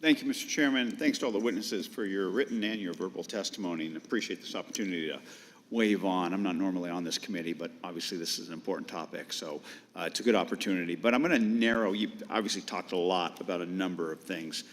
Thank you, Mr. Chairman. Thanks to all the witnesses for your written and your verbal testimony, and appreciate this opportunity to wave on. I'm not normally on this committee, but obviously this is an important topic, so it's a good opportunity. But I'm going to narrow, you obviously talked a lot about a number of things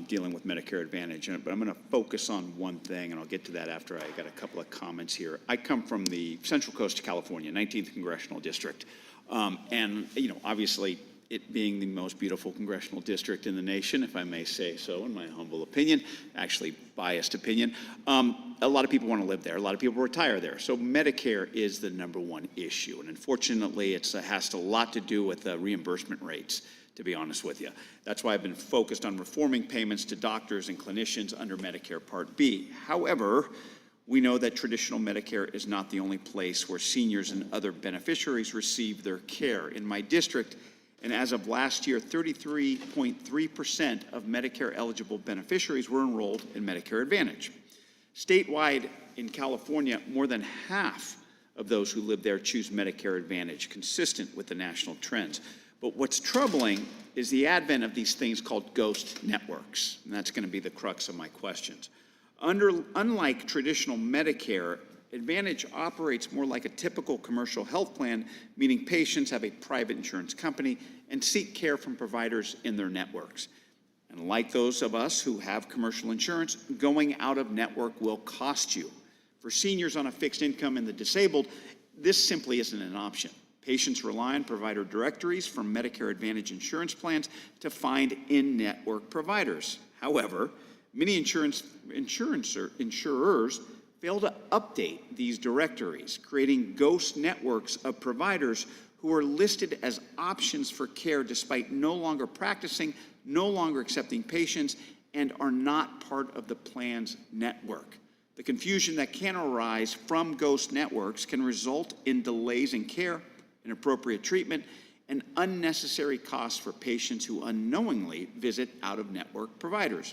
dealing with Medicare Advantage, but I'm going to focus on one thing, and I'll get to that after I got a couple of comments here. I come from the Central Coast of California, 19th Congressional District, and obviously it being the most beautiful congressional district in the nation, if I may say so, in my humble opinion, actually biased opinion. A lot of people want to live there. A lot of people retire there. So Medicare is the #1 issue. And unfortunately, it has a lot to do with reimbursement rates, to be honest with you. That's why I've been focused on reforming payments to doctors and clinicians under Medicare Part B. However, we know that traditional Medicare is not the only place where seniors and other beneficiaries receive their care. In my district, and as of last year, 33.3% of Medicare-eligible beneficiaries were enrolled in Medicare Advantage. Statewide in California, more than half of those who live there choose Medicare Advantage, consistent with the national trends. But what's troubling is the advent of these things called ghost networks, and that's going to be the crux of my questions. Unlike traditional Medicare, Advantage operates more like a typical commercial health plan, meaning patients have a private insurance company and seek care from providers in their networks. And like those of us who have commercial insurance, going out of network will cost you. For seniors on a fixed income and the disabled, this simply isn't an option. Patients rely on provider directories from Medicare Advantage insurance plans to find in-network providers. However, many insurers fail to update these directories, creating ghost networks of providers who are listed as options for care despite no longer practicing, no longer accepting patients, and are not part of the plan's network. The confusion that can arise from ghost networks can result in delays in care, inappropriate treatment, and unnecessary costs for patients who unknowingly visit out-of-network providers.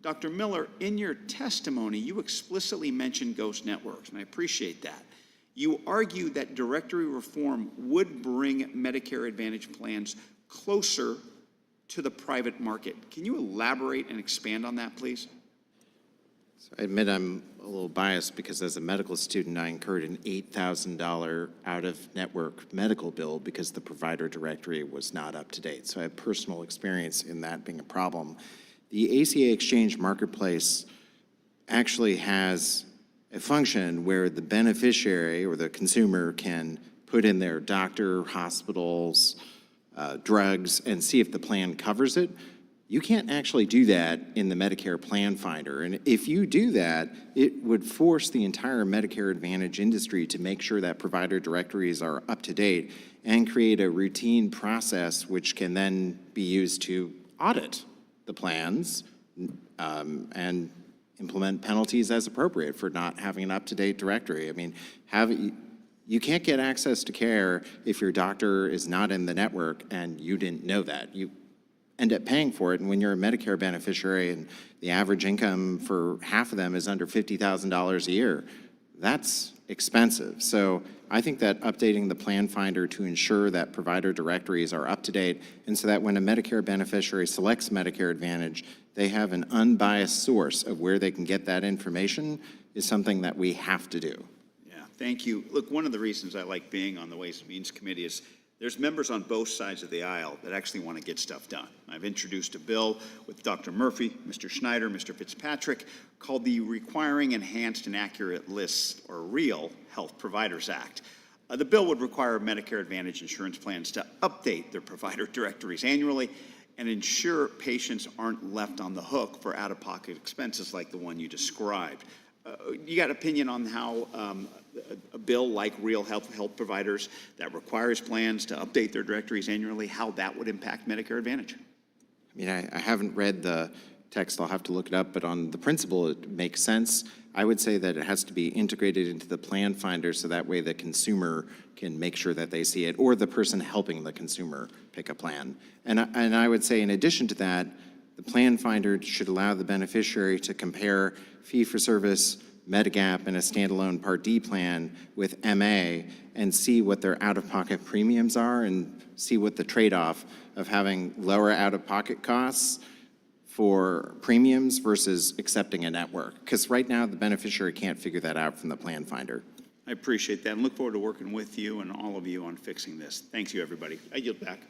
Dr. Miller, in your testimony, you explicitly mentioned ghost networks, and I appreciate that. You argue that directory reform would bring Medicare Advantage plans closer to the private market. Can you elaborate and expand on that, please? So I admit I'm a little biased because as a medical student, I incurred an $8,000 out-of-network medical bill because the provider directory was not up to date. So I have personal experience in that being a problem. The ACA Exchange Marketplace actually has a function where the beneficiary or the consumer can put in their doctor, hospitals, drugs, and see if the plan covers it. You can't actually do that in the Medicare Plan Finder. And if you do that, it would force the entire Medicare Advantage industry to make sure that provider directories are up to date and create a routine process which can then be used to audit the plans and implement penalties as appropriate for not having an up-to-date directory. I mean, you can't get access to care if your doctor is not in the network and you didn't know that. You end up paying for it, and when you're a Medicare beneficiary and the average income for half of them is under $50,000 a year, that's expensive. So I think that updating the Plan Finder to ensure that provider directories are up to date, and so that when a Medicare beneficiary selects Medicare Advantage, they have an unbiased source of where they can get that information is something that we have to do. Yeah, thank you. Look, one of the reasons I like being on the Ways and Means Committee is there's members on both sides of the aisle that actually want to get stuff done. I've introduced a bill with Dr. Murphy, Mr. Schneider, Mr. Fitzpatrick, called the Requiring Enhanced and Accurate Lists, or REAL, Health Providers Act. The bill would require Medicare Advantage insurance plans to update their provider directories annually and ensure patients aren't left on the hook for out-of-pocket expenses like the one you described. You got an opinion on how a bill like Real Health Providers that requires plans to update their directories annually, how that would impact Medicare Advantage? I mean, I haven't read the text, I'll have to look it up, but on the principle, it makes sense. I would say that it has to be integrated into the Plan Finder so that way the consumer can make sure that they see it, or the person helping the consumer pick a plan. And I would say in addition to that, the Plan Finder should allow the beneficiary to compare fee-for-service, Medigap, and a standalone Part D plan with MA and see what their out-of-pocket premiums are and see what the trade-off of having lower out-of-pocket costs for premiums versus accepting a network. Because right now, the beneficiary can't figure that out from the plan finder. I appreciate that and look forward to working with you and all of you on fixing this. Thanks you, everybody. I yield back.